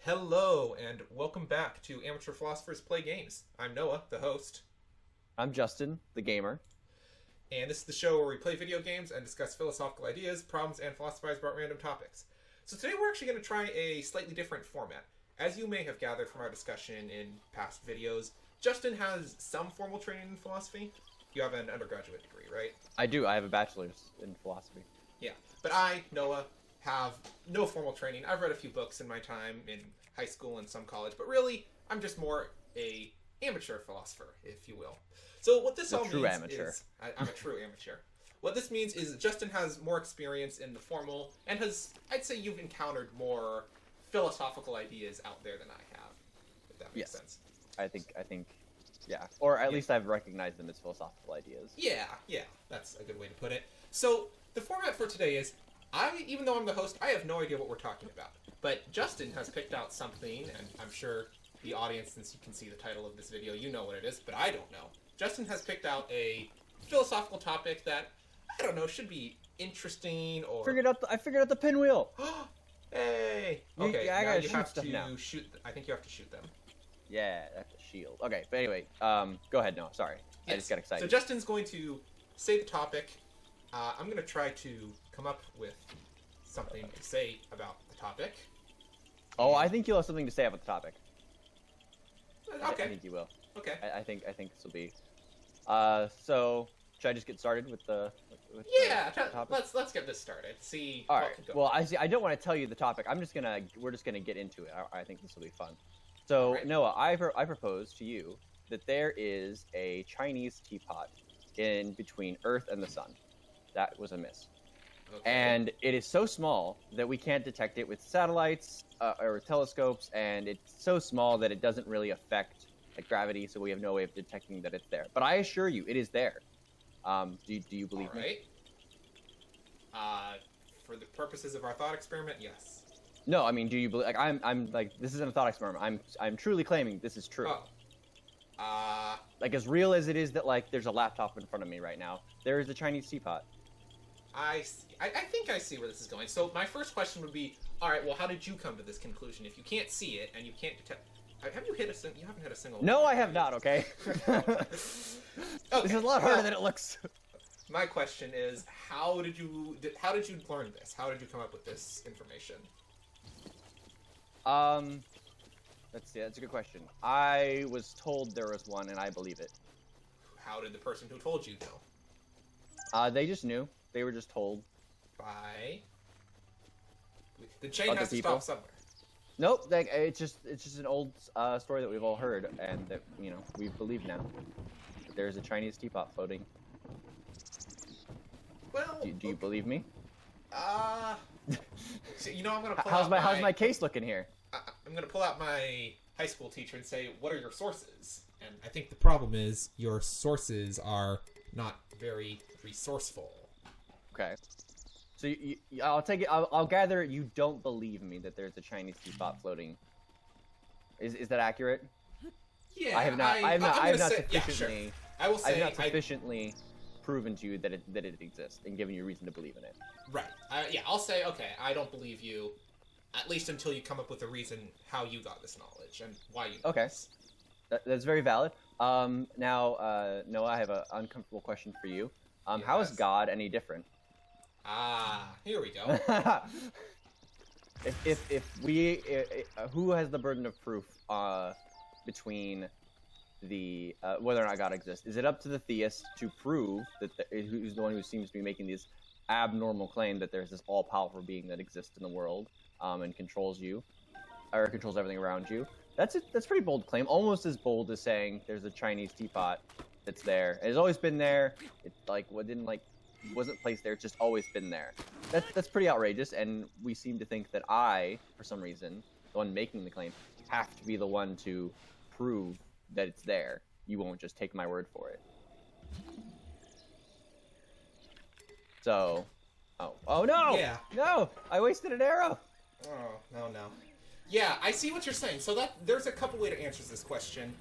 Hello, and welcome back to Amateur Philosophers Play Games. I'm Noah, the host, I'm Justin, the gamer. and this is the show where we play video games and discuss philosophical ideas, problems, and philosophize about random topics. So today we're actually going to try a slightly different format. As you may have gathered from our discussion in past videos, Justin has some formal training in philosophy. You have an undergraduate degree, right? I do. I have a bachelor's in philosophy. Yeah. But I, Noah, have no formal training. I've read a few books in my time in high school and some college, but really, I'm just more a amateur philosopher, if you will. So what this all means is... I'm a true amateur. What this means is Justin has more experience in the formal, and has, I'd say you've encountered more philosophical ideas out there than I have, if that makes sense. I think, yeah. Or at least I've recognized them as philosophical ideas. Yeah, that's a good way to put it. So, the format for today is, even though I'm the host, I have no idea what we're talking about. But Justin has picked out something, and I'm sure the audience, since you can see the title of this video, you know what it is, but I don't know. Justin has picked out a philosophical topic that, I don't know, should be interesting or... I figured out the pinwheel! Hey! Okay, I now gotta you shoot have stuff to now. shoot... I think you have to shoot them. Yeah, that's a shield. Okay, but anyway, go ahead, Noah. Sorry. Yes. I just got excited. So Justin's going to say the topic. I'm going to try to come up with something to say about the topic. Oh, I think you'll have something to say about the topic. Okay. I think you will. Okay. I think this will be. So should I just get started with the? Yeah. The topic? Let's get this started. See. All what right. can go. Well, I don't want to tell you the topic. We're just gonna get into it. I think this will be fun. So Right. Noah, I propose to you that there is a Chinese teapot in between Earth and the Sun. That was a miss. Okay. And it is so small that we can't detect it with satellites or telescopes, and it's so small that it doesn't really affect gravity, so we have no way of detecting that it's there. But I assure you, it is there. Do you believe All right. For the purposes of our thought experiment, yes. No, I mean, do you believe? Like, I'm like, this isn't a thought experiment. I'm truly claiming this is true. Oh. Like, as real as it is that there's a laptop in front of me right now, there is a Chinese teapot. I see. I think I see where this is going. So my first question would be, all right, well, how did you come to this conclusion? If you can't see it and you can't detect... Have you hit a single... You haven't hit a single... No, I have not, okay? Okay, This is a lot harder than it looks. My question is, how did you learn this? How did you come up with this information? Let's see, that's a good question. I was told there was one, and I believe it. How did the person who told you know? They just knew. They were just told. By... The chain Other has to people. stop somewhere. Nope, it's just an old story that we've all heard, and that, we believe now. That there's a Chinese teapot floating. Well... Do you believe me? So, I'm gonna pull How's out my case looking here? I'm gonna pull out my high school teacher and say, what are your sources? And I think the problem is your sources are not very resourceful. Okay. So I'll take it. I'll gather you don't believe me that there's a Chinese teapot floating. Is that accurate? Yeah, I have not sufficiently. Yeah, sure. I will say I have not sufficiently proven to you that it exists and given you reason to believe in it. Right. Yeah, I'll say, okay, I don't believe you, at least until you come up with a reason how you got this knowledge and why you got this. That's very valid. Now, Noah, I have an uncomfortable question for you. How is Yes. God any different? Here we go. Who has the burden of proof between the whether or not God exists? Is it up to the theist to prove that who's the one who seems to be making this abnormal claim that there's this all-powerful being that exists in the world and controls you, or controls everything around you? That's a pretty bold claim, almost as bold as saying there's a Chinese teapot that's there. It's always been there. It wasn't placed there. It's just always been there. That's pretty outrageous, and we seem to think that I, for some reason, the one making the claim, have to be the one to prove that it's there. You won't just take my word for it. So, oh no! Yeah. No! I wasted an arrow! Oh, no. Yeah, I see what you're saying. So there's a couple way to answer this question.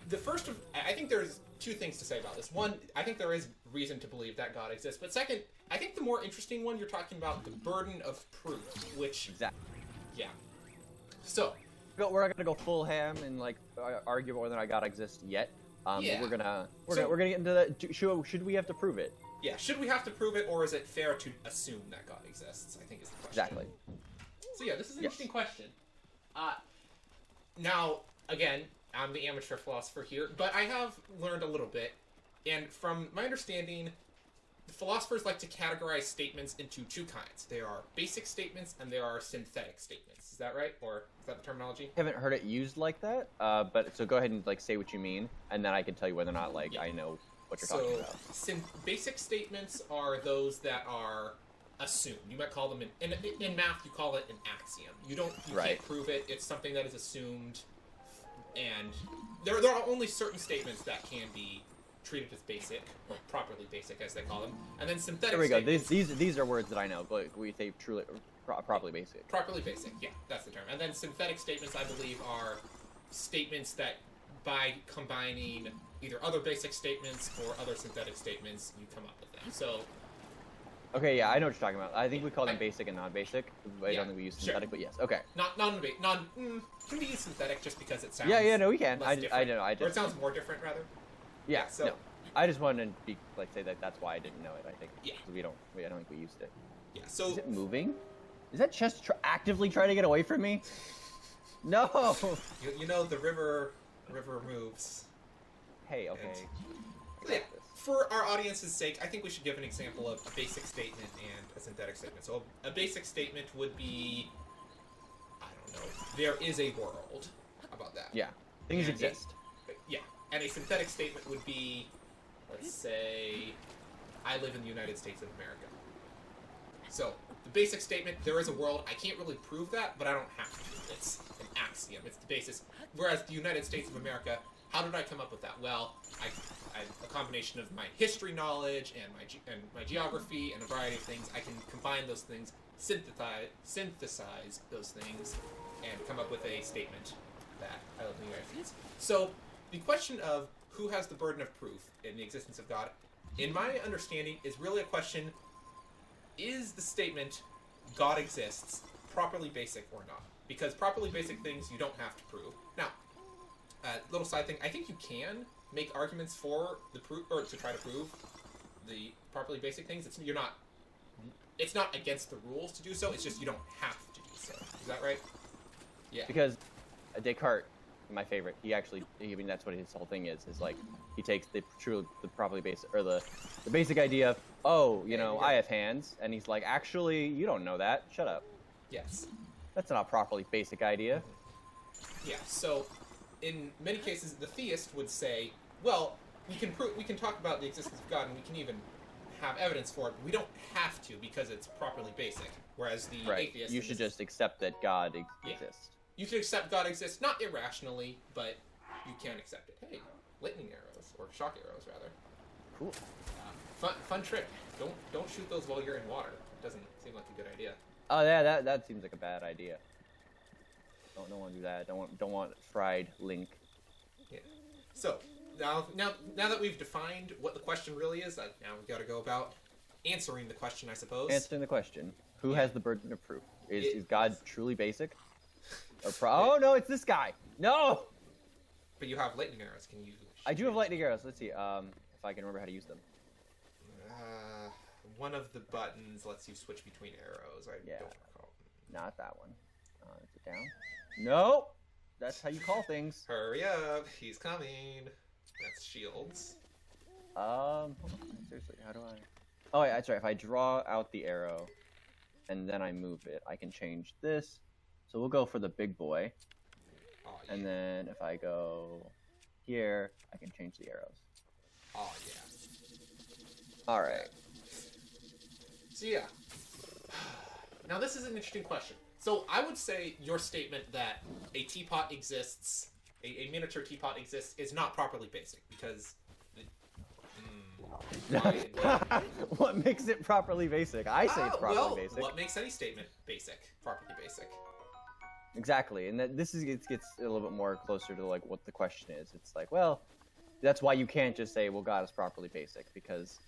The first I think there's two things to say about this. One, I think there is reason to believe that God exists. But second, I think the more interesting one, you're talking about the burden of proof, which... Exactly. Yeah. So, we're not gonna go full ham and like argue about whether or not God exists yet. Yeah. But we're gonna get into that. Should we have to prove it? Yeah, should we have to prove it, or is it fair to assume that God exists? I think is the question. Exactly. So yeah, this is an interesting question. Now, again, I'm the amateur philosopher here, but I have learned a little bit, and from my understanding, the philosophers like to categorize statements into two kinds. There are basic statements and there are synthetic statements. Is that right? Or is that the terminology? I haven't heard it used like that, but so go ahead and like say what you mean, and then I can tell you whether or not like I know what you're talking about. Basic statements are those that are assumed. You might call them in math. You call it an axiom. You can't prove it. It's something that is assumed, and there are only certain statements that can be treated as basic, or properly basic as they call them, and then synthetic. There we go. These are words that I know, but we say truly properly basic. Properly basic, yeah, that's the term. And then synthetic statements, I believe, are statements that, by combining either other basic statements or other synthetic statements, you come up with them. So. Okay, yeah, I know what you're talking about. I think we call them basic and non-basic. I don't think we use synthetic, sure. but yes, okay. Can we use synthetic just because it sounds? Yeah, no, we can. I know. Or it sounds more different, rather. Yeah. So. No. I just wanted to say that that's why I didn't know it. I think. Yeah. I don't think we used it. Yeah. So. Is it moving? Is that chest actively trying to get away from me? No. You know the river moves. Hey. Okay. Yeah. For our audience's sake, I think we should give an example of a basic statement and a synthetic statement. So a basic statement would be, I don't know, there is a world. How about that? Yeah. Things exist. Yeah. And a synthetic statement would be, let's say, I live in the United States of America. So, the basic statement, there is a world, I can't really prove that, but I don't have to. It's an axiom. It's the basis. Whereas the United States of America, how did I come up with that? Well, I a combination of my history knowledge and my geography and a variety of things. I can combine those things, synthesize those things, and come up with a statement that I live in the United States. So, the question of who has the burden of proof in the existence of God, in my understanding, is really a question, is the statement, God exists, properly basic or not? Because properly basic things you don't have to prove. Now, little side thing, I think you can make arguments for the proof, or to try to prove the properly basic things. It's not against the rules to do so, it's just you don't have to do so. Is that right? Yeah. Because Descartes, my favorite, that's what his whole thing is like, he takes the properly basic, or the basic idea of, I have hands, and he's like, actually, you don't know that, shut up. Yes. That's not a properly basic idea. Yeah, so, in many cases, the theist would say, well, we can talk about the existence of God, and we can even have evidence for it, but we don't have to, because it's properly basic. Whereas the atheist... You should just accept that God exists. You can accept God exists, not irrationally, but you can accept it. Hey, lightning arrows, or shock arrows, rather. Cool. Fun trick. Don't shoot those while you're in water. It doesn't seem like a good idea. Oh yeah, that seems like a bad idea. Don't want to do that. Don't want fried Link. Yeah. So now that we've defined what the question really is, now we've got to go about answering the question, I suppose. Answering the question: who has the burden of proof? Is God truly basic? Oh no, it's this guy. No. But you have lightning arrows. Can you? I do have lightning arrows. Let's see. If I can remember how to use them. One of the buttons lets you switch between arrows. I don't recall. Not that one. Is it down? No. That's how you call things. Hurry up! He's coming. That's shields. Hold on. Seriously, how do I? Oh, yeah, that's right. If I draw out the arrow, and then I move it, I can change this. So we'll go for the big boy. Oh, yeah. And then if I go here, I can change the arrows. Oh, yeah. Alright. So, yeah. Now, this is an interesting question. So, I would say your statement that a teapot exists, a miniature teapot exists, is not properly basic, because... What makes it properly basic? I say it's properly basic. What makes any statement basic? Properly basic. Exactly, and this gets a little bit more closer to like what the question is. It's like, well, that's why you can't just say, well, God is properly basic, because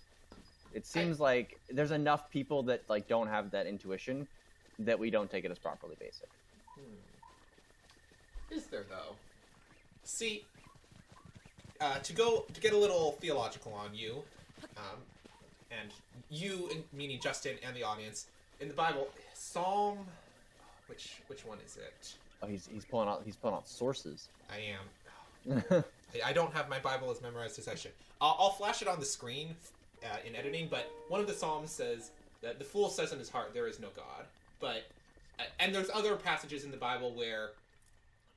it seems like there's enough people that like don't have that intuition that we don't take it as properly basic. Is there, though? See, to get a little theological on you, and you, meaning Justin and the audience, in the Bible, Psalm, which one is it? Oh, he's pulling out sources. I am. I don't have my Bible as memorized as I should. I'll flash it on the screen in editing, but one of the Psalms says that the fool says in his heart, there is no God. But, and there's other passages in the Bible where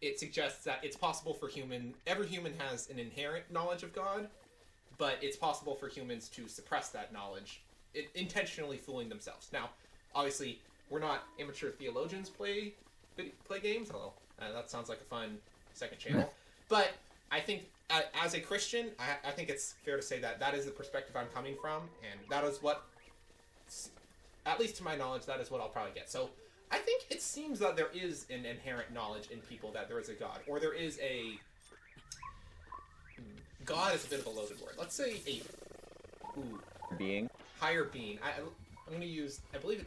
it suggests that it's possible for every human has an inherent knowledge of God, but it's possible for humans to suppress that knowledge, intentionally fooling themselves. Now, obviously, we're not amateur theologians play games, although that sounds like a fun second channel. But I think, as a Christian, I think it's fair to say that that is the perspective I'm coming from, and that is what, at least to my knowledge, that is what I'll probably get. So I think it seems that there is an inherent knowledge in people that there is a God, or there is a... God is a bit of a loaded word. Let's say being. Higher being. I'm going to use, I believe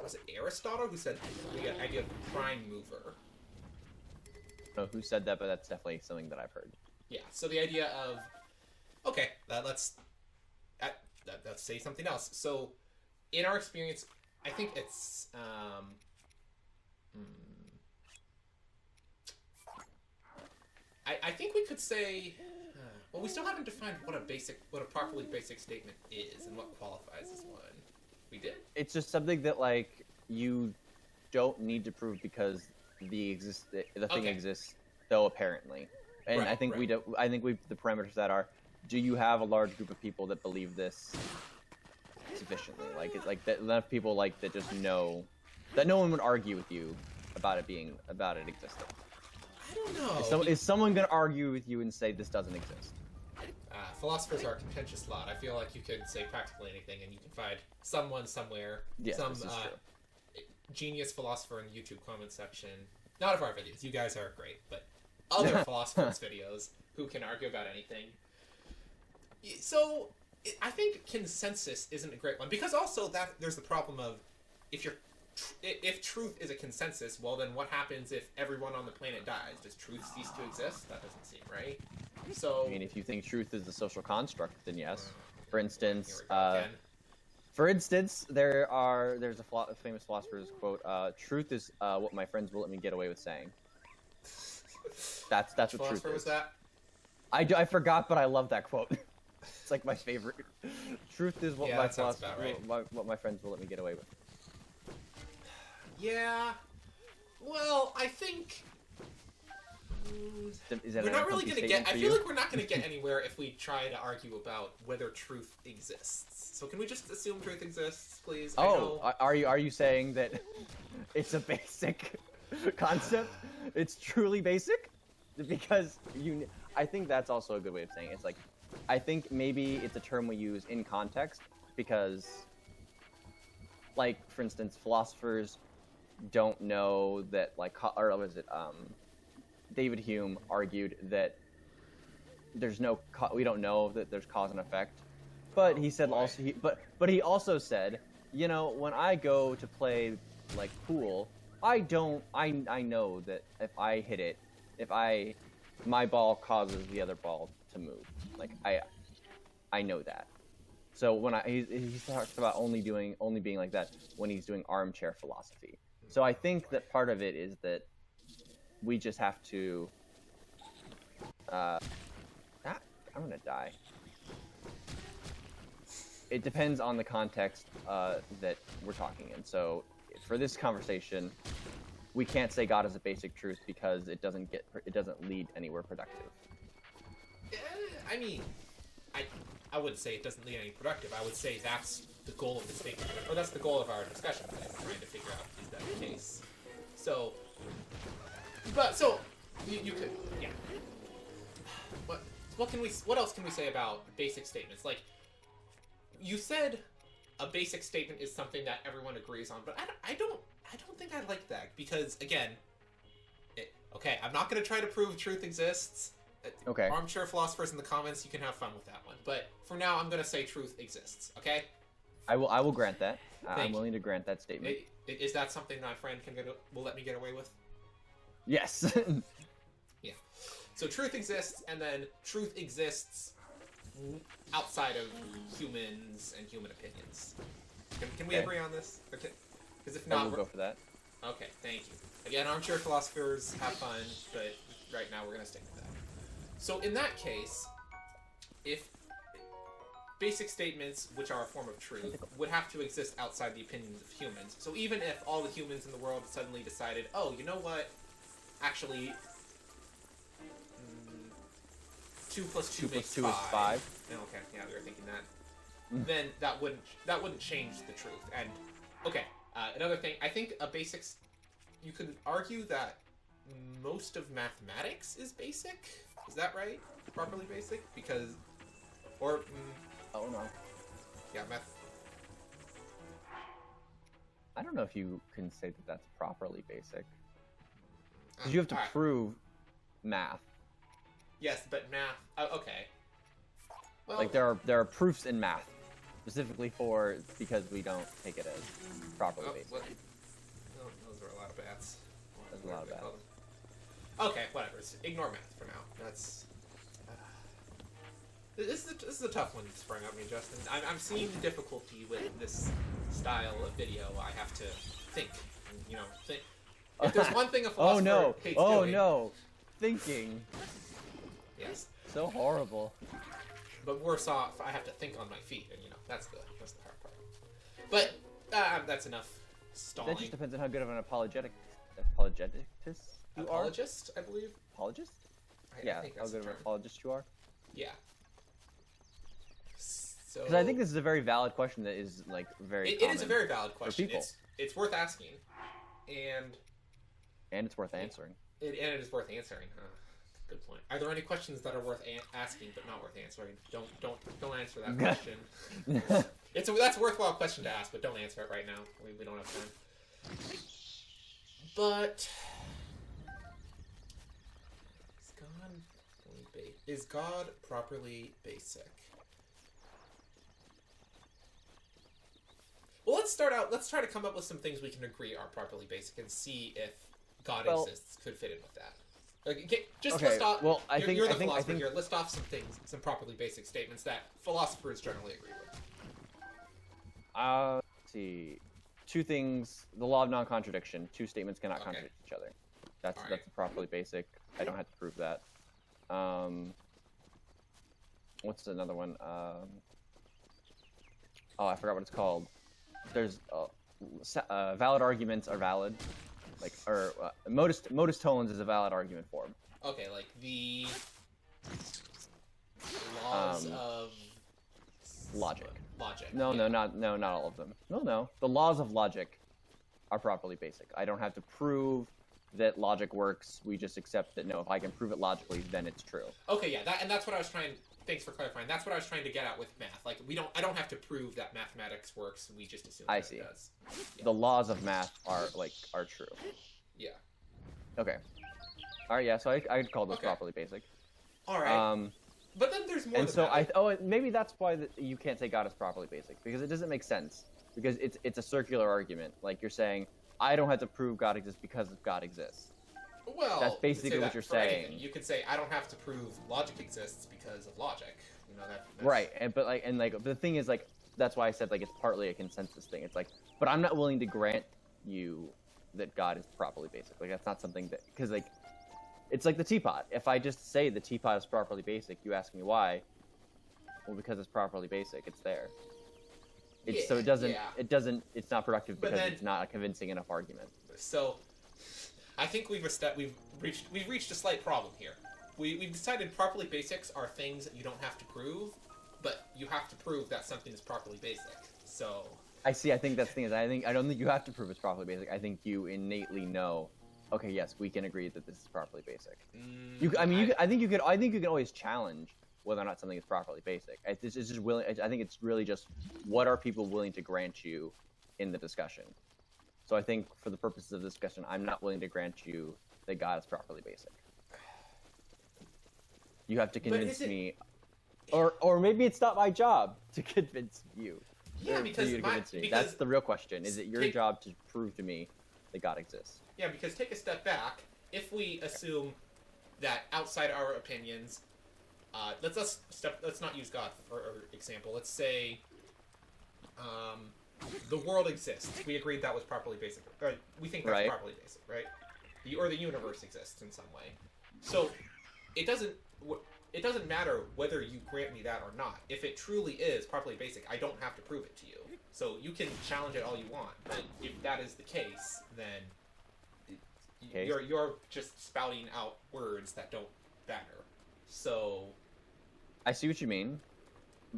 was it Aristotle who said the idea of prime mover? I don't know who said that, but that's definitely something that I've heard. Yeah, so the idea of, okay, let's say something else. So, in our experience, I think it's, I think we could say, well, we still haven't defined what a properly basic statement is and what qualifies as one. We did. It's just something that, like, you don't need to prove because the thing exists so apparently. And I think the parameters that are, do you have a large group of people that believe this sufficiently? Like, it's like that enough people like that just know that no one would argue with you about it existing. I don't know. Is someone going to argue with you and say this doesn't exist? Philosophers are a contentious lot. I feel like you could say practically anything, and you can find someone somewhere, some genius philosopher in the YouTube comment section. Not of our videos. You guys are great, but other philosophers' videos who can argue about anything. So I think consensus isn't a great one, because also that there's the problem of if truth is a consensus, well then what happens if everyone on the planet dies? Does truth cease to exist? That doesn't seem right. So I mean, if you think truth is a social construct, then yes. For instance, there's a famous philosopher's quote: "Truth is what my friends will let me get away with saying." That's what truth is. Was that? I forgot, but I love that quote. It's like my favorite. Truth is what what my friends will let me get away with. Yeah. Well, I think we're not really going to get... I feel like we're not going to get anywhere if we try to argue about whether truth exists. So can we just assume truth exists, please? Are you saying that it's a basic concept? It's truly basic? Because I think that's also a good way of saying it. It's like, I think maybe it's a term we use in context because, like, for instance, philosophers don't know that, like, or was it, David Hume argued that we don't know that there's cause and effect, but he said but he also said, when I go to play like pool, I know that if I hit it, my ball causes the other ball to move. Like I know that. So when he talks about only being like that when he's doing armchair philosophy. So I think that part of it is that we just have to... I'm gonna die. It depends on the context that we're talking in. So for this conversation, we can't say God is a basic truth because it doesn't lead anywhere productive. I mean, I wouldn't say it doesn't lead any productive. I would say that's the goal of the statement, or that's the goal of our discussion. I'm trying to figure out, is that the case? So, you could, yeah. What else can we say about basic statements? Like, you said a basic statement is something that everyone agrees on, but I don't think I like that, because again, I'm not going to try to prove truth exists. Okay. Armchair philosophers in the comments, you can have fun with that one. But for now, I'm going to say truth exists. Okay. I will grant that. I'm willing to grant that statement. Is that something my friend will let me get away with? Yes. So truth exists, and then truth exists outside of humans and human opinions. Can we agree on this? Because if not, we'll go for that. Okay, thank you. Again, armchair philosophers have fun, but right now we're going to stick with that. So in that case, if basic statements, which are a form of truth, would have to exist outside the opinions of humans. So even if all the humans in the world suddenly decided, oh, you know what? Actually, 2 plus 2 makes 2 5. is 5. Okay, yeah, we were thinking that. Then that wouldn't change the truth. And okay, another thing, I think you could argue that most of mathematics is basic. Is that right? Properly basic? Because, or oh no. Yeah, math. I don't know if you can say that that's properly basic. Because you have to Alright. prove math. Yes, but math. Okay. Well, Like there are proofs in math, specifically because we don't take it as properly basic. Those are a lot of bats. That's a lot of bats. Okay, whatever. Ignore math for now. That's. This is a tough one to spring on me, Justin. I'm seeing difficulty with this style of video. I have to think. Think. If there's one thing a philosopher hates doing. Oh no! Thinking. Yes. So horrible. But worse off, I have to think on my feet, and that's the hard part. But that's enough stalling. That just depends on how good of an apologetist you are. Apologist, I believe. Apologist? I think how that's good the of an term. apologist you are. Yeah. So. Because I think this is a very valid question that is like very. It is a very valid question. people. It's worth asking, and it's worth answering. It is worth answering. Good point. Are there any questions that are worth asking but not worth answering? Don't answer that question. That's a worthwhile question to ask, but don't answer it right now. We don't have time. But is God properly basic? Well, let's start out. Let's try to come up with some things we can agree are properly basic, and see if God exists could fit in with that. List off. Well, you're the philosopher here. List off some things, some properly basic statements that philosophers generally agree with. Let's see. 2 things. The law of non-contradiction. 2 statements cannot contradict each other. That's properly basic. I don't have to prove that. What's another one? I forgot what it's called. There's valid arguments are valid. Modus tollens is a valid argument form. Okay, like the laws of logic. Logic. No, not all of them. No. The laws of logic are properly basic. I don't have to prove that logic works. We just accept that if I can prove it logically, then it's true. Okay, yeah, that's what I was trying. Thanks for clarifying. That's what I was trying to get at with math. Like I don't have to prove that mathematics works. We just assume that it does. Yeah. The laws of math are true. Yeah. Okay. All right. Yeah. So I'd call those properly basic. All right. But then there's more. And so maybe that's why you can't say God is properly basic, because it doesn't make sense, because it's a circular argument. Like you're saying, I don't have to prove God exists because God exists. Well, that's basically what you're saying. Anything. You could say I don't have to prove logic exists because of logic. That's... Right. But the thing is, that's why I said it's partly a consensus thing. It's but I'm not willing to grant you that God is properly basic. That's not something that, because it's like the teapot. If I just say the teapot is properly basic, you ask me why. Well, because it's properly basic. It's there. So it doesn't. Yeah. It doesn't. It's not productive because it's not a convincing enough argument. So, I think we've reached a slight problem here. We've decided properly basics are things that you don't have to prove, but you have to prove that something is properly basic. So. I see. I think that's the thing is I don't think you have to prove it's properly basic. I think you innately know. Okay, yes, we can agree that this is properly basic. I think you can always challenge whether or not something is properly basic. It's just willing. I think it's really just what are people willing to grant you in the discussion. So I think for the purposes of the discussion, I'm not willing to grant you that God is properly basic. You have to convince me, or maybe it's not my job to convince you. Yeah, because that's the real question. Is it your job to prove to me that God exists? Yeah, because take a step back. If we assume that outside our opinions, let's not use God for example. Let's say the world exists. We agreed that was properly basic. Or we think that's properly basic, right? Or the universe exists in some way. So it doesn't matter whether you grant me that or not. If it truly is properly basic, I don't have to prove it to you. So you can challenge it all you want. But if that is the case, then you're just spouting out words that don't matter. So I see what you mean,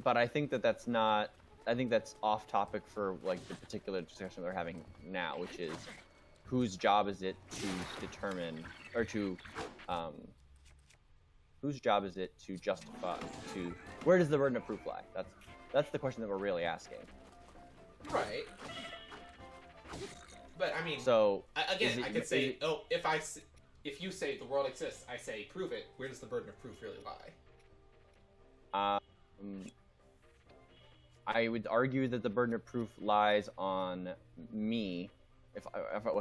but I think that's not. I think that's off topic for like the particular discussion we're having now, which is whose job is it to determine or to whose job is it to justify to where does the burden of proof lie? That's the question that we're really asking. Right. But I mean, so again, I could say, if you say the world exists, I say prove it. Where does the burden of proof really lie? I would argue that the burden of proof lies on me.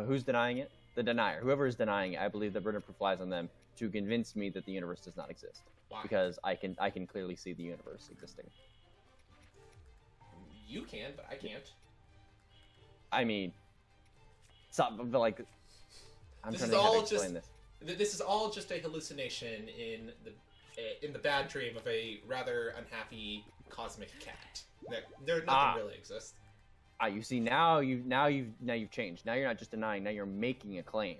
Who's denying it? The denier. Whoever is denying it, I believe the burden of proof lies on them to convince me that the universe does not exist. Why? Because I can clearly see the universe existing. You can, but I can't. I mean, but like, I'm this trying is to all explain just, this is all just a hallucination in the bad dream of a rather unhappy cosmic cat. There nothing really exists. You see, now you've changed. Now you're not just denying. Now you're making a claim.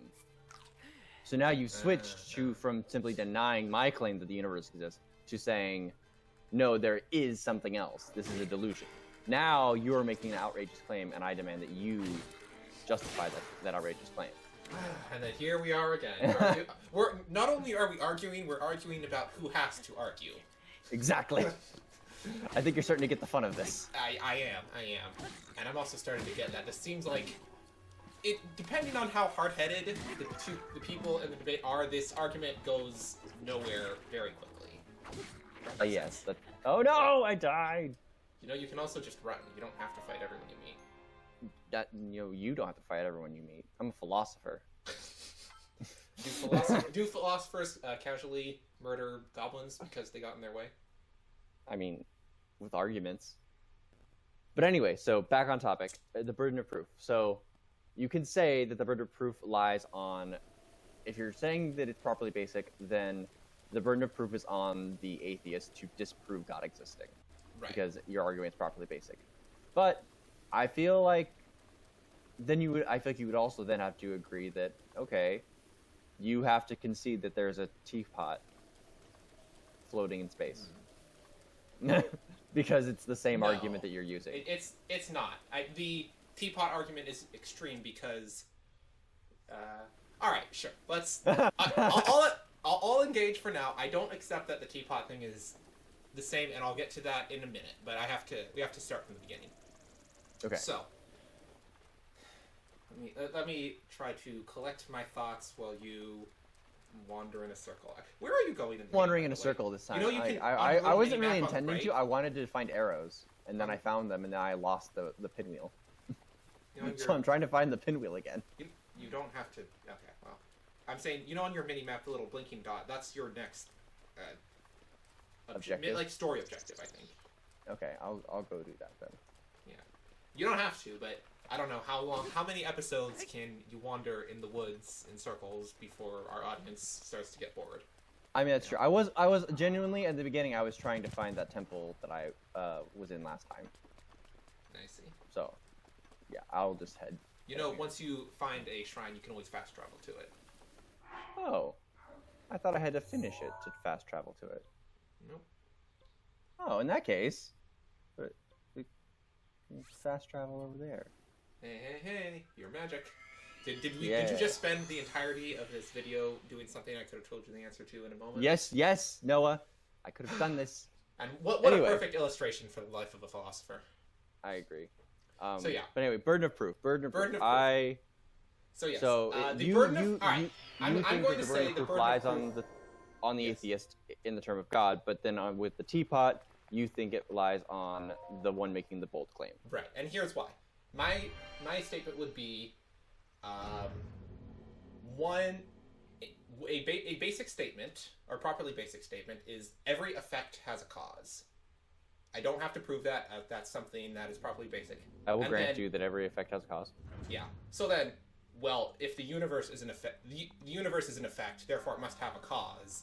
So now you've switched from simply denying my claim that the universe exists to saying, no, there is something else. This is a delusion. Now you're making an outrageous claim, and I demand that you justify that outrageous claim. And then here we are again. We're not only are we arguing, we're arguing about who has to argue. Exactly. I think you're starting to get the fun of this. I am. And I'm also starting to get that. This seems like, depending on how hard-headed the people in the debate are, this argument goes nowhere very quickly. Yes. Oh no, I died! You can also just run. You don't have to fight everyone you meet. You don't have to fight everyone you meet. I'm a philosopher. Do philosophers casually murder goblins because they got in their way? I mean, with arguments. But anyway, so back on topic, the burden of proof. So you can say that the burden of proof lies on, if you're saying that it's properly basic, then the burden of proof is on the atheist to disprove God existing. Right. Because your argument is properly basic. But I feel like you would also then have to agree that, okay, you have to concede that there's a teapot floating in space. Because it's the same argument that you're using. It's not. The teapot argument is extreme because... all right, sure. Let's... I'll engage for now. I don't accept that the teapot thing is the same, and I'll get to that in a minute. But we have to start from the beginning. Okay. So, let me try to collect my thoughts while you wander in a circle. Where are you going? Wandering in a circle this time. I wasn't really intending to. I wanted to find arrows, and then I found them, and then I lost the pinwheel. So I'm trying to find the pinwheel again. You don't have to. Okay, well, I'm saying on your mini map, the little blinking dot. That's your next objective, like story objective, I think. Okay, I'll go do that then. Yeah, you don't have to, but I don't know how many episodes can you wander in the woods in circles before our audience starts to get bored? I mean, that's true. I was genuinely at the beginning. I was trying to find that temple that I was in last time. I see. So, yeah, I'll just head. Once you find a shrine, you can always fast travel to it. Oh, I thought I had to finish it to fast travel to it. Nope. Oh, in that case, we can fast travel over there. Hey, you're magic. Did you just spend the entirety of this video doing something I could have told you the answer to in a moment? Yes, Noah. I could have done this. And what a perfect illustration for the life of a philosopher. I agree. So yeah. But anyway, burden of proof. So yes. You think that the burden of proof lies on the atheist in the term of God, but then with the teapot, you think it lies on the one making the bold claim. Right, and here's why. My statement would be, one a basic statement, or properly basic statement, is every effect has a cause. I don't have to prove that. That's something that is properly basic. I will grant you that every effect has a cause. Yeah. So then, well, if the universe is an effect, the universe is an effect, therefore it must have a cause.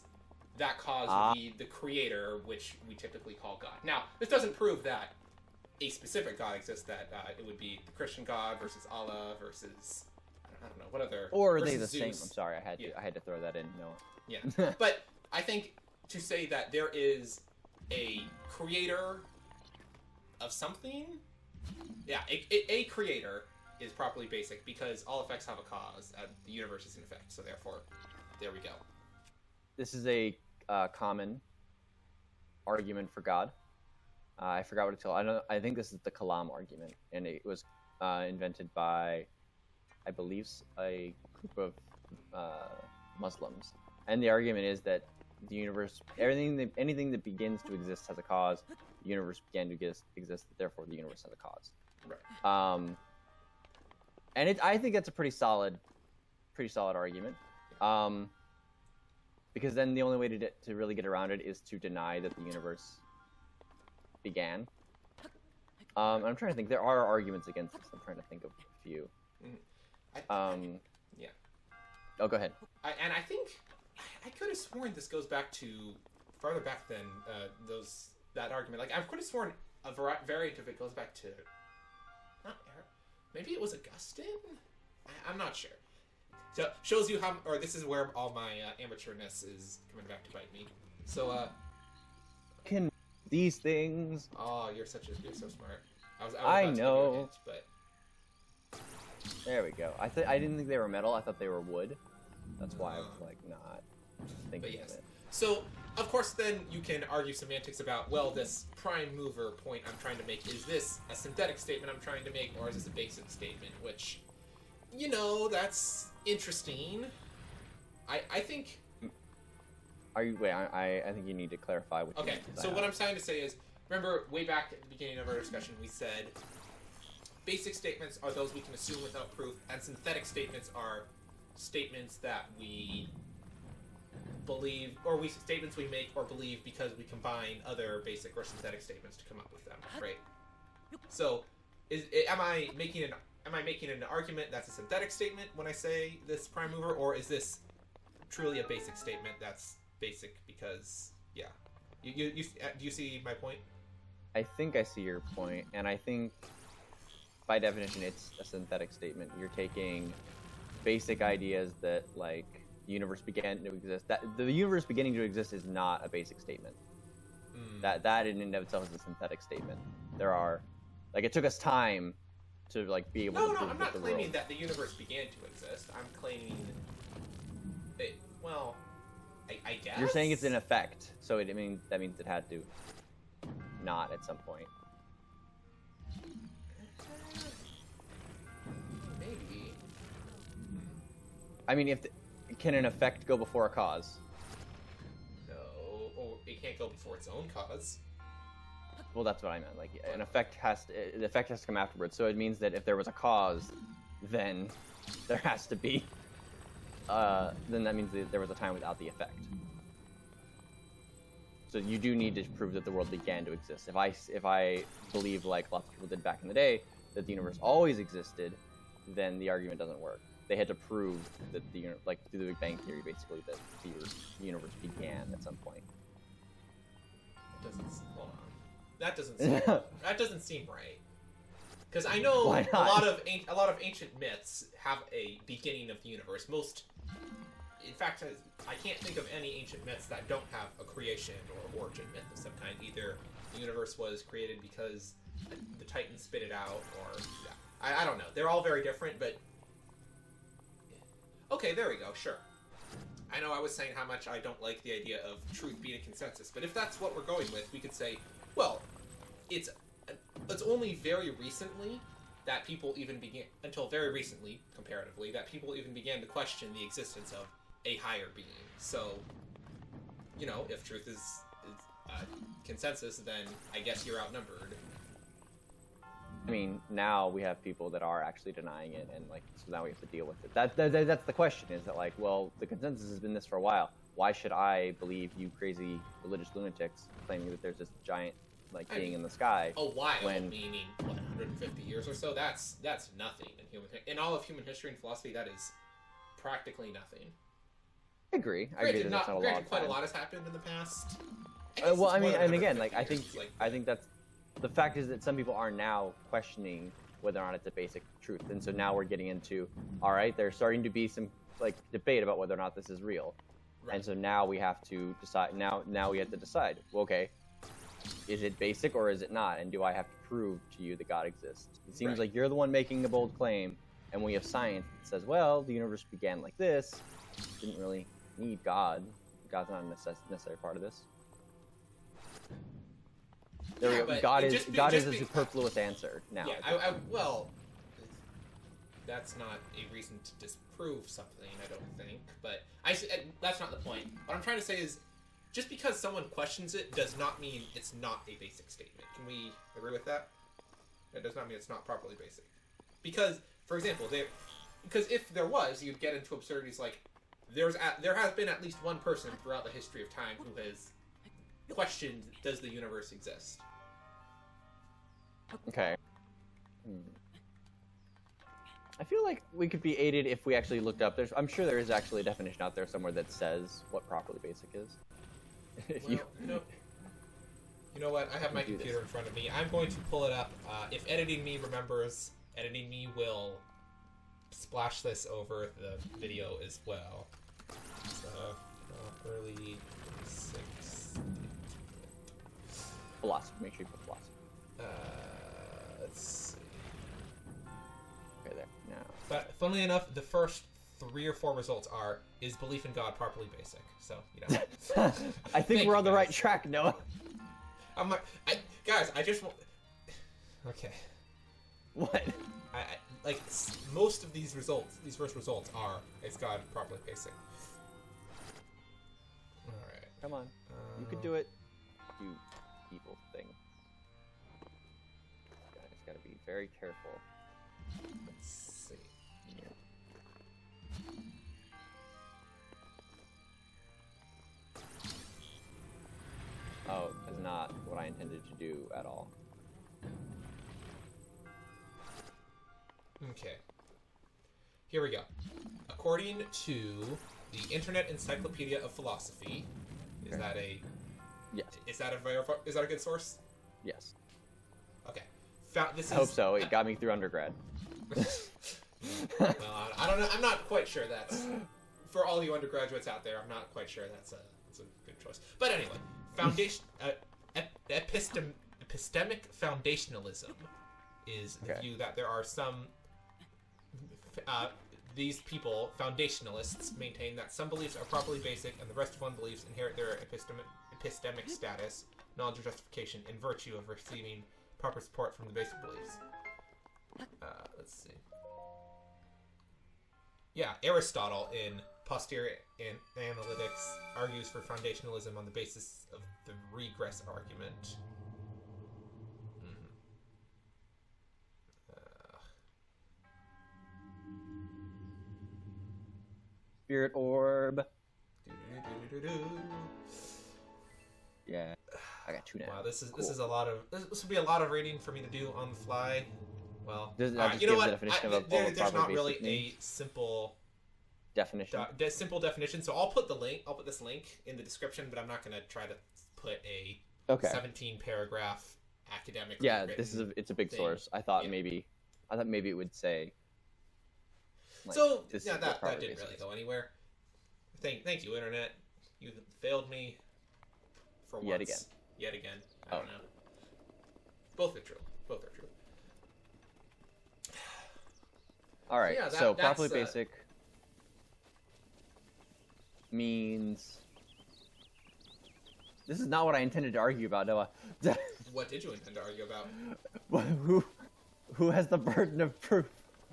That cause would be the creator, which we typically call God. Now, this doesn't prove that a specific God exists. That it would be the Christian God versus Allah versus I don't know what other. Or are they the Zeus. same? I'm sorry, I had to throw that in. No. Yeah, but I think to say that there is a creator of something, yeah, a creator is properly basic because all effects have a cause. The universe is an effect, so therefore, there we go. This is a common argument for God. I forgot what it's called. I think this is the Kalam Argument, and it was invented by, I believe, a group of Muslims. And the argument is that the universe, anything that begins to exist has a cause. The universe began to exist, therefore the universe has a cause. Right. And I think that's a pretty solid argument. Because then the only way to really get around it is to deny that the universe began. I'm trying to think. There are arguments against this. I'm trying to think of a few. Yeah. Oh, go ahead. I think I could have sworn this goes back to farther back than that argument. Like I could have sworn a variant of it goes back to maybe it was Augustine. I'm not sure. So shows you how, or this is where all my amateurness is coming back to bite me. So can these things? Oh, you're so smart. I about to know. give you a hint, but there we go. I didn't think they were metal. I thought they were wood. That's why I was like not thinking of it. So of course, then you can argue semantics about, well, this prime mover point I'm trying to make, is this a synthetic statement I'm trying to make, or is this a basic statement? Which, you know, that's interesting. I think. Wait, I think you need to clarify what. Okay, so what I'm trying to say is, remember way back at the beginning of our discussion, we said basic statements are those we can assume without proof, and synthetic statements are statements that we believe, or statements we make or believe because we combine other basic or synthetic statements to come up with them, right? So, am I making an argument that's a synthetic statement when I say this prime mover, or is this truly a basic statement that's basic because, yeah. Do you see my point? I think I see your point, and I think by definition it's a synthetic statement. You're taking basic ideas that, like, the universe began to exist. That the universe beginning to exist is not a basic statement. That in and of itself is a synthetic statement. There are, like, it took us time to, like, be able to prove I'm not the claiming world. that the universe began to exist. I'm claiming that, well, I guess. You're saying it's an effect, so that means it had to not at some point. Maybe. I mean, can an effect go before a cause? No, or it can't go before its own cause. Well, that's what I meant. Like, the effect has to come afterwards. So it means that if there was a cause, then there has to be. Then that means that there was a time without the effect. So you do need to prove that the world began to exist. If I believe, like lots of people did back in the day, that the universe always existed, then the argument doesn't work. They had to prove that through the Big Bang Theory, basically, that the universe began at some point. Hold on. That doesn't seem right. Because I know a lot of ancient myths have a beginning of the universe. In fact, I can't think of any ancient myths that don't have a creation or origin myth of some kind. Either the universe was created because the Titans spit it out, or I don't know. They're all very different, but okay, there we go. Sure. I know I was saying how much I don't like the idea of truth being a consensus, but if that's what we're going with, we could say, well, it's only very recently that people even began, until very recently, comparatively, that people even began to question the existence of a higher being. So, you know, if truth is consensus, then I guess you're outnumbered. I mean, now we have people that are actually denying it, and like, so now we have to deal with it. That's the question. Is that like, well, the consensus has been this for a while. Why should I believe you crazy religious lunatics claiming that there's this giant like being in the sky? A while, meaning what, 150 years or so. That's nothing in all of human history and philosophy. That is practically nothing. I agree. I agree that that's not a lot of quite time. a lot has happened in the past. Well, I mean, and again, like I think that's the fact is that some people are now questioning whether or not it's a basic truth, and so now we're getting into, all right, there's starting to be some like debate about whether or not this is real, and so now we have to decide. Now we have to decide. Well, okay, is it basic or is it not? And do I have to prove to you that God exists? It seems like you're the one making the bold claim, and we have science that says, well, the universe began like this. Didn't really need God. God's not a necessary part of this. God is a superfluous answer now. Yeah, well, that's not a reason to disprove something, I don't think. But that's not the point. What I'm trying to say is, just because someone questions it does not mean it's not a basic statement. Can we agree with that? It does not mean it's not properly basic. Because, for example, because if there was, you'd get into absurdities like, there has been at least one person throughout the history of time who has questioned, does the universe exist? Okay. I feel like we could be aided if we actually looked up. I'm sure there is actually a definition out there somewhere that says what properly basic is. You know what? I have my computer in front of me. I'm going to pull it up. If editing me remembers, editing me will splash this over the video as well. So, early 6. Philosophy. Make sure you put philosophy. Let's see. Okay, there. Now. But funnily enough, the first 3 or 4 results are, is belief in God properly basic? So, I think we're on the right track, Noah. Guys, I just want... Okay. What? Like, most of these first results are, is God properly basic? Alright. Come on. You can do it. You evil thing. Guys, gotta be very careful. Let's see. Yeah. Oh, that's not what I intended to do at all. Okay. Here we go. According to the Internet Encyclopedia of Philosophy, is that a... Yes. Is that a good source? Yes. Okay. I hope so. It got me through undergrad. Well, I don't know. I'm not quite sure that's... For all you undergraduates out there, I'm not quite sure that's a good choice. But anyway, epistemic foundationalism is the view that there are some... these people, foundationalists, maintain that some beliefs are properly basic and the rest of one's beliefs inherit their epistemic status, knowledge or justification, in virtue of receiving proper support from the basic beliefs. Let's see. Yeah, Aristotle in Posterior Analytics argues for foundationalism on the basis of the regress argument. Spirit orb. Yeah, I got 2 now. Wow, this is a lot of this would be a lot of reading for me to do on the fly. Well, you know what? There's not really a simple definition. Simple definition. So I'll put this link in the description, but I'm not going to try to put a 17 paragraph academic. Yeah, it's a big source. I thought maybe it would say. Like, so yeah, that didn't really go anywhere. Thank you, Internet. You failed me for once. Yet again. I don't know. Both are true. All right. So properly basic means. This is not what I intended to argue about, Noah. What did you intend to argue about? Who has the burden of proof?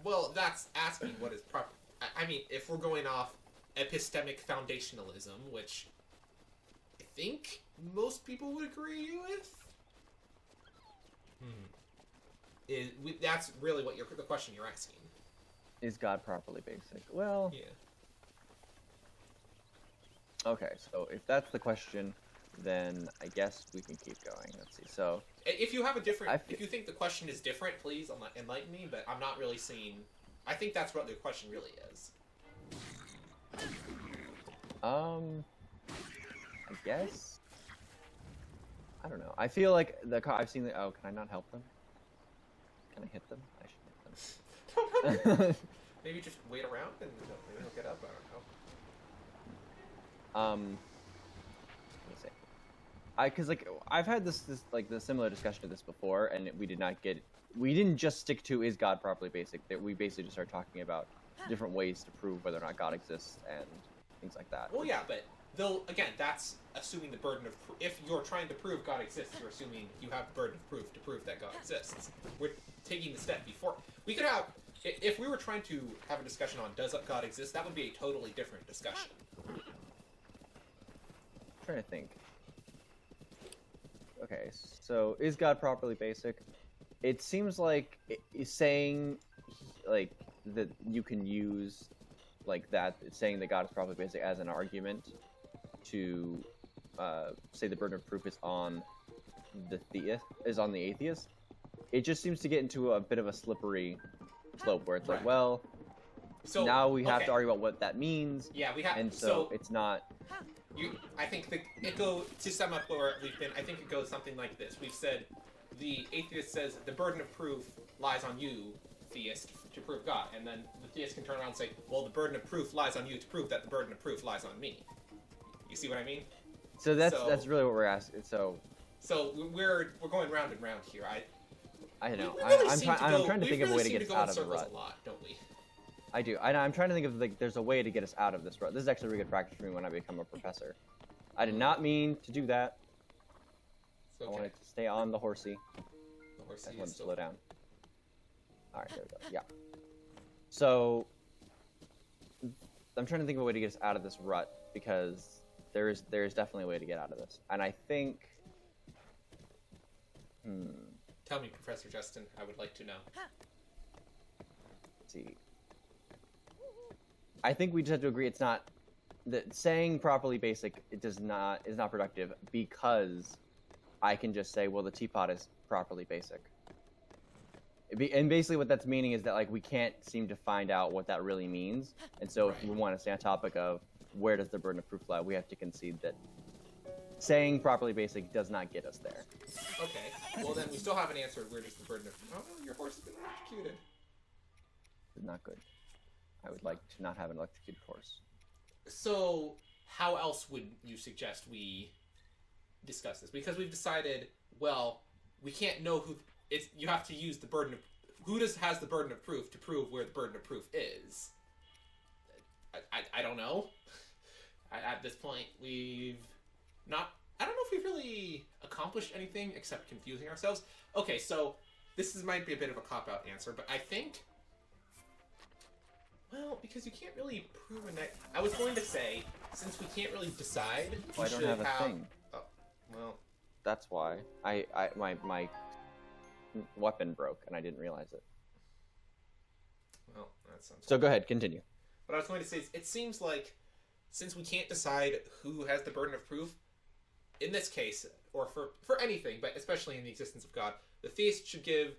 Well, that's asking what is proper. I mean, if we're going off epistemic foundationalism, which I think most people would agree with. That's really what the question you're asking. Is God properly basic? Well, Yeah. okay, so if that's the question, then I guess we can keep going. Let's see. So If you have if you think the question is different, please enlighten me. But I'm not really seeing. I think that's what the question really is. I guess. I don't know. I feel like I've seen the. Oh, can I not help them? Can I hit them? I should hit them. Maybe just wait around and maybe they'll get up. I don't know. Let me see. Because like I've had this similar discussion of this before, and we didn't just stick to is God properly basic. That we basically just started talking about different ways to prove whether or not God exists and things like that. Well, yeah, but again, that's assuming the burden of if you're trying to prove God exists, you're assuming you have the burden of proof to prove that God exists. We're taking the step before. We could have, if we were trying to have a discussion on does God exist, that would be a totally different discussion. I'm trying to think. Okay, so is God properly basic? It seems like saying like that you can use like that, saying that God is properly basic as an argument to say the burden of proof is on the atheist. It just seems to get into a bit of a slippery slope where it's like, well, so now we have to argue about what that means. Yeah, we have, and so it's not. I think it goes to sum up where we've been. I think it goes something like this. We've said the atheist says the burden of proof lies on you, theist, to prove God, and then the theist can turn around and say, well, the burden of proof lies on you to prove that the burden of proof lies on me. You see what I mean? So that's really what we're asking. So we're going round and round here. I know. Really I'm trying to think of a way to get us out of the rut. A lot, don't we? I do. I'm trying to think of like there's a way to get us out of this rut. This is actually really good practice for me when I become a professor. I did not mean to do that. Okay. I wanted to stay on the horsey. The horsey. I want to slow down. All right, there we go. Yeah. So I'm trying to think of a way to get us out of this rut because there is definitely a way to get out of this, and I think. Tell me, Professor Justin. I would like to know. Let's see. I think we just have to agree it's not that saying properly basic is not productive because I can just say, well, the teapot is properly basic. And basically what that's meaning is that like we can't seem to find out what that really means. And so if we want to stay on topic of where does the burden of proof lie, we have to concede that saying properly basic does not get us there. Okay. Well, then we still haven't answered where does the burden of... Oh, no, your horse has been electrocuted. Not good. I would like to not have an electrocuted horse. So, how else would you suggest we discuss this? Because we've decided, well, we can't know who... you have to use the burden of... Who has the burden of proof to prove where the burden of proof is? I don't know. At this point, we've not... I don't know if we've really accomplished anything except confusing ourselves. Okay, so this might be a bit of a cop-out answer, but I think... Well, because you can't really prove a net... I was going to say, since we can't really decide, I don't have a thing. Oh, well... That's why. My weapon broke, and I didn't realize it. Well, that sounds... So go ahead, continue. What I was going to say is, it seems like, since we can't decide who has the burden of proof, in this case, or for anything, but especially in the existence of God, the theist should give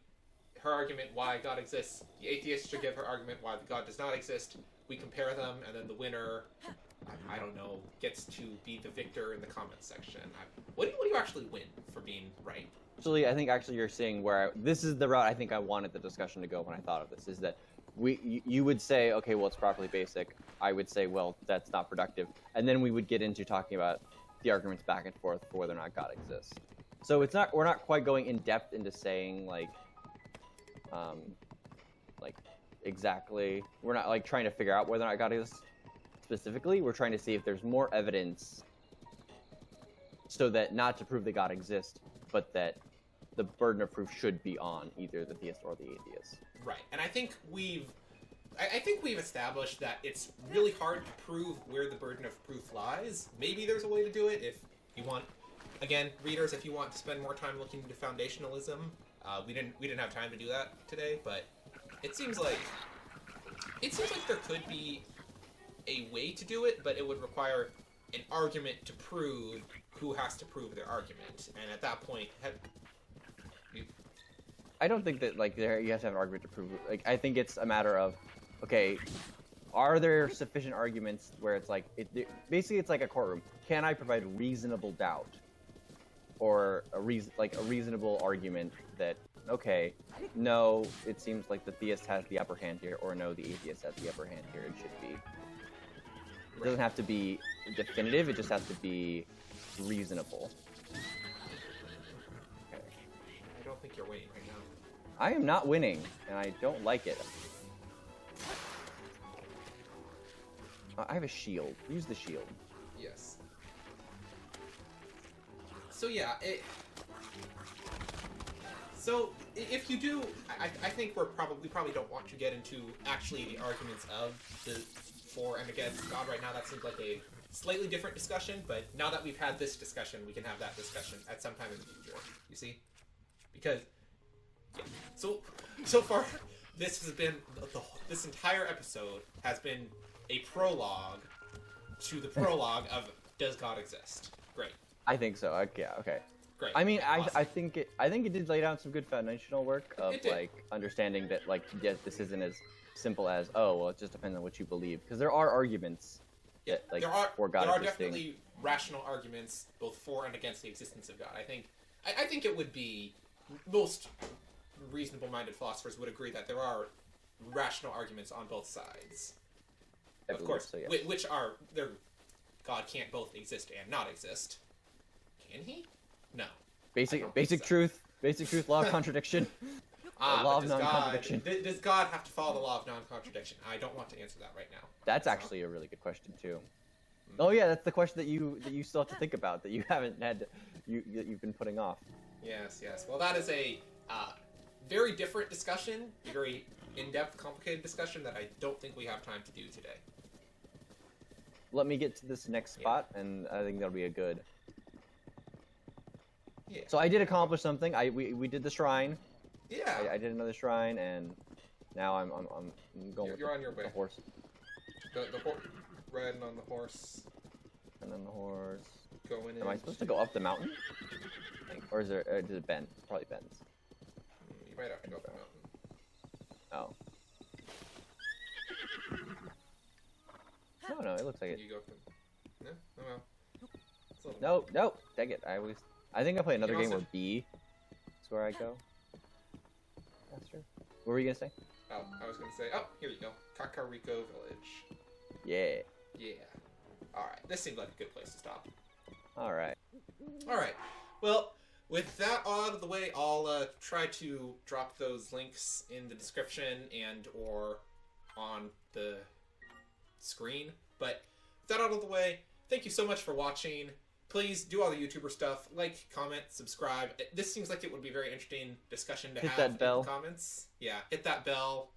her argument why God exists, the atheist should give her argument why God does not exist, we compare them, and then the winner, I don't know, gets to be the victor in the comments section. What do you actually win for being right? Actually, I think you're seeing where this is the route I think I wanted the discussion to go when I thought of this, is that you would say, okay, well, it's properly basic. I would say, well, that's not productive. And then we would get into talking about the arguments back and forth for whether or not God exists. So we're not quite going in depth into saying like exactly, we're not like trying to figure out whether or not God exists specifically. We're trying to see if there's more evidence so that not to prove that God exists, but that the burden of proof should be on either the theist or the atheist. Right, and I think we've established that it's really hard to prove where the burden of proof lies. Maybe there's a way to do it if you want. Again, readers, if you want to spend more time looking into foundationalism, We didn't have time to do that today, but it seems like there could be a way to do it, but it would require an argument to prove who has to prove their argument, and at that point, I don't think that like there you have to have an argument to prove. Like I think it's a matter of, okay, are there sufficient arguments where it's like basically it's like a courtroom. Can I provide reasonable doubt, or a reasonable argument that okay, no, it seems like the theist has the upper hand here, or no, the atheist has the upper hand here. It should be. It doesn't have to be definitive. It just has to be reasonable. I don't think you're winning right now. I am not winning, and I don't like it. I have a shield. Use the shield. Yes. So yeah, So if you do, I think we probably don't want to get into actually the arguments of the for and against God right now. That seems like a slightly different discussion, but now that we've had this discussion, we can have that discussion at some time in the future. You see? Because, yeah. So far, this has been, this entire episode has been a prologue to the prologue of Does God Exist? Great. I think so. Yeah, okay. Great. I mean, Awesome. I think it did lay down some good foundational work of like understanding that like yes, this isn't as simple as well it just depends on what you believe, because there are arguments that like for God there are existing. definitely rational arguments both for and against the existence of God. I think it would be most reasonable-minded philosophers would agree that there are rational arguments on both sides. Of course, so, yes. which are there. God can't both exist and not exist. Can he? No. Basic so. truth, law of contradiction. Law of non-contradiction. Does God have to follow the law of non-contradiction? I don't want to answer that right now. That's actually a really good question too. Oh yeah, that's the question that you still have to think about, that you haven't had, that you've been putting off. Yes. Well, that is a very different discussion, a very in-depth, complicated discussion that I don't think we have time to do today. Let me get to this next spot, and I think that'll be a good. Yeah. So I did accomplish something. We did the shrine. Yeah. I did another shrine, and now I'm going. You're on your way. The horse. The horse, riding on the horse. And then the horse. Going in. Am I supposed to go up the mountain? Or is there? Does it bend? Probably bends. You might have to go up the mountain. Oh. No, it looks like it. You go from. No. Oh well. No. Dang it! I think I play another game also... where B is where I go. Faster. What were you gonna say? Oh, I was gonna say. Oh, here you go. Kakariko Village. Yeah. All right. This seemed like a good place to stop. All right. Well, with that out of the way, I'll try to drop those links in the description and or on the screen. But with that out of the way, thank you so much for watching. Please do all the YouTuber stuff. Like, comment, subscribe. This seems like it would be a very interesting discussion to have that bell. in the comments. Yeah, hit that bell.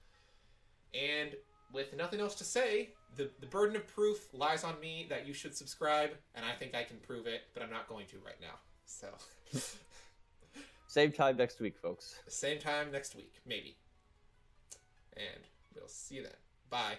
And with nothing else to say, the burden of proof lies on me that you should subscribe, and I think I can prove it, but I'm not going to right now. So, same time next week, folks. same time next week, maybe. And we'll see you then. Bye.